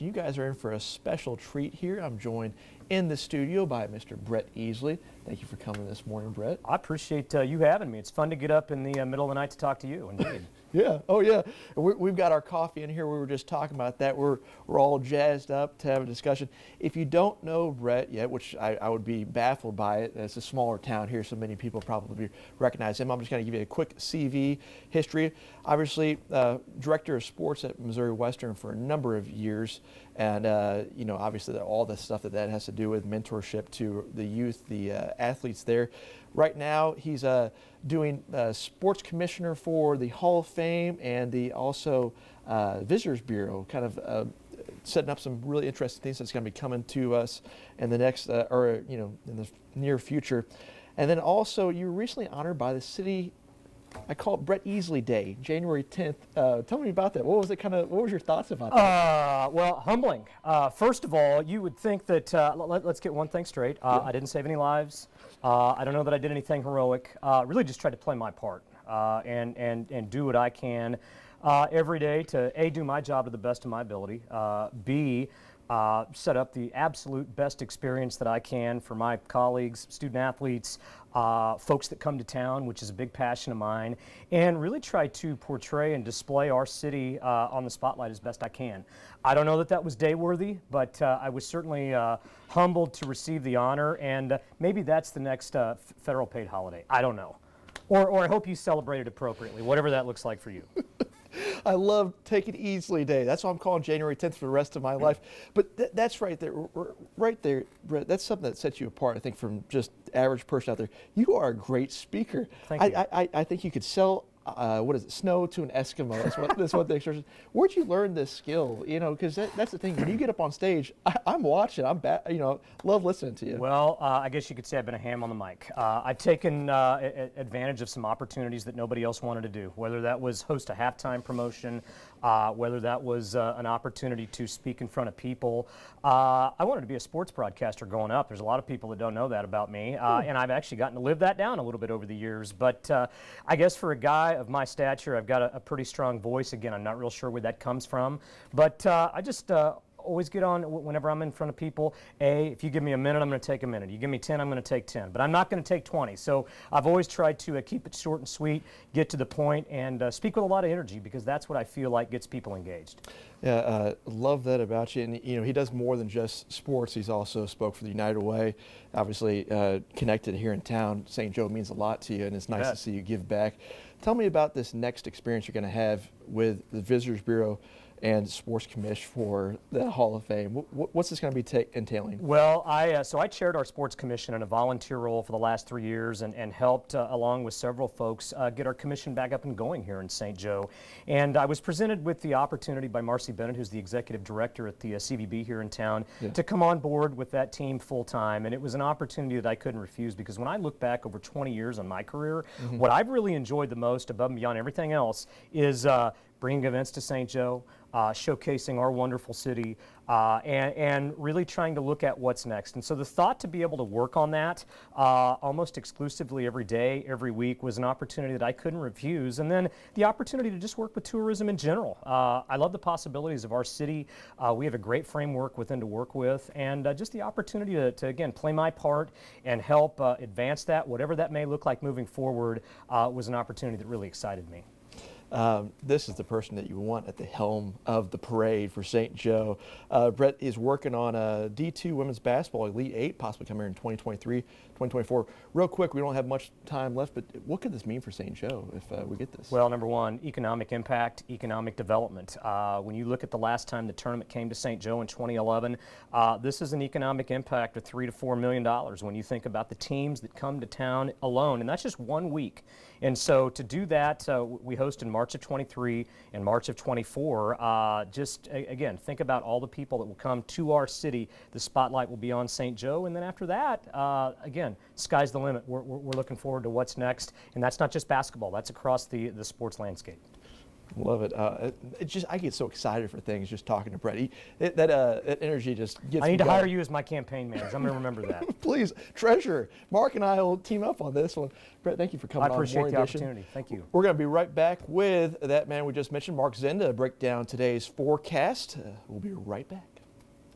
You guys are in for a special treat here. I'm joined in the studio by Mr. Brett Esely. Thank you for coming this morning, Brett. I appreciate you having me. It's fun to get up in the middle of the night to talk to you, indeed. Yeah, oh yeah. We've got our coffee in here. We were just talking about that. We're all jazzed up to have a discussion. If you don't know Brett yet, which I would be baffled by it, it's a smaller town here, so many people probably recognize him. I'm just going to give you a quick CV history. Obviously, director of sports at Missouri Western for a number of years, and you know, obviously all the stuff that has to do with mentorship to the youth, the athletes there. Right now, he's doing sports commissioner for the Hall of Fame and the also Visitors Bureau, kind of setting up some really interesting things that's going to be coming to us in the next, or you know, in the near future. And then also, you were recently honored by the city. I call it Brett Esely Day, January 10th. Tell me about that. What was it kind of? What was your thoughts about that? Well, humbling. First of all, you would think that let's get one thing straight. Yeah. I didn't save any lives. I don't know that I did anything heroic. Really, just tried to play my part and do what I can every day to A, do my job to the best of my ability. B, set up the absolute best experience that I can for my colleagues, student athletes, folks that come to town, which is a big passion of mine, and really try to portray and display our city on the spotlight as best I can. I don't know that that was day-worthy, but I was certainly humbled to receive the honor, and maybe that's the next federal paid holiday. I don't know. Or I hope you celebrate it appropriately, whatever that looks like for you. I love Take It Easily Day. That's why I'm calling January 10th for the rest of my life. But that's right there, Brett. That's something that sets you apart, I think, from just average person out there. You are a great speaker. Thank you. I think you could sell, what is it, snow to an Eskimo. That's what the expression. Where'd you learn this skill? You know, because that's the thing. When you get up on stage, I'm watching. You know, love listening to you. Well, I guess you could say I've been a ham on the mic. I've taken advantage of some opportunities that nobody else wanted to do, whether that was host a halftime promotion, whether that was an opportunity to speak in front of people. I wanted to be a sports broadcaster growing up. There's a lot of people that don't know that about me, and I've actually gotten to live that down a little bit over the years. But I guess for a guy of my stature, I've got a pretty strong voice. Again, I'm not real sure where that comes from, but I just always get on whenever I'm in front of people. If you give me a minute, I'm going to take a minute. You give me 10, I'm going to take 10. But I'm not going to take 20. So I've always tried to keep it short and sweet, get to the point, and speak with a lot of energy, because that's what I feel like gets people engaged. Yeah, love that about you. And you know, he does more than just sports. He's also spoke for the United Way. Obviously, connected here in town. St. Joe means a lot to you, and it's nice to see you give back. Tell me about this next experience you're going to have with the Visitors Bureau and Sports Commish for the Hall of Fame. What's this going to be entailing? Well, so I chaired our Sports Commission in a volunteer role for the last 3 years, and helped, along with several folks, get our commission back up and going here in St. Joe. And I was presented with the opportunity by Marcy Bennett, who's the executive director at the CVB here in town, to come on board with that team full time. And it was an opportunity that I couldn't refuse, because when I look back over 20 years on my career, what I've really enjoyed the most, above and beyond everything else, is bringing events to St. Joe, showcasing our wonderful city, and really trying to look at what's next. And so the thought to be able to work on that almost exclusively every day, every week, was an opportunity that I couldn't refuse. And then the opportunity to just work with tourism in general. I love the possibilities of our city. We have a great framework within to work with, and just the opportunity to again, play my part and help advance that, whatever that may look like moving forward, was an opportunity that really excited me. This is the person that you want at the helm of the parade for St. Joe. Brett is working on a D2 women's basketball Elite 8, possibly coming here in 2023, 2024. Real quick, we don't have much time left, but what could this mean for St. Joe if we get this? Well, number one, economic impact, economic development. When you look at the last time the tournament came to St. Joe in 2011, this is an economic impact of $3 to $4 million when you think about the teams that come to town alone, and that's just 1 week. And so to do that, we host in March of 23 and March of 24. Just again, think about all the people that will come to our city. The spotlight will be on St. Joe, and then after that, again, sky's the limit. We're looking forward to what's next, and that's not just basketball. That's across the sports landscape. Love it. I get so excited for things just talking to Brett. That energy just gets me. I need to going. hire you as my campaign manager. I'm going to remember that. Please, treasurer. Mark and I will team up on this one. Brett, thank you for coming on. I appreciate the opportunity. Thank you. We're going to be right back with that man we just mentioned, Mark Zenda, to break down today's forecast. We'll be right back.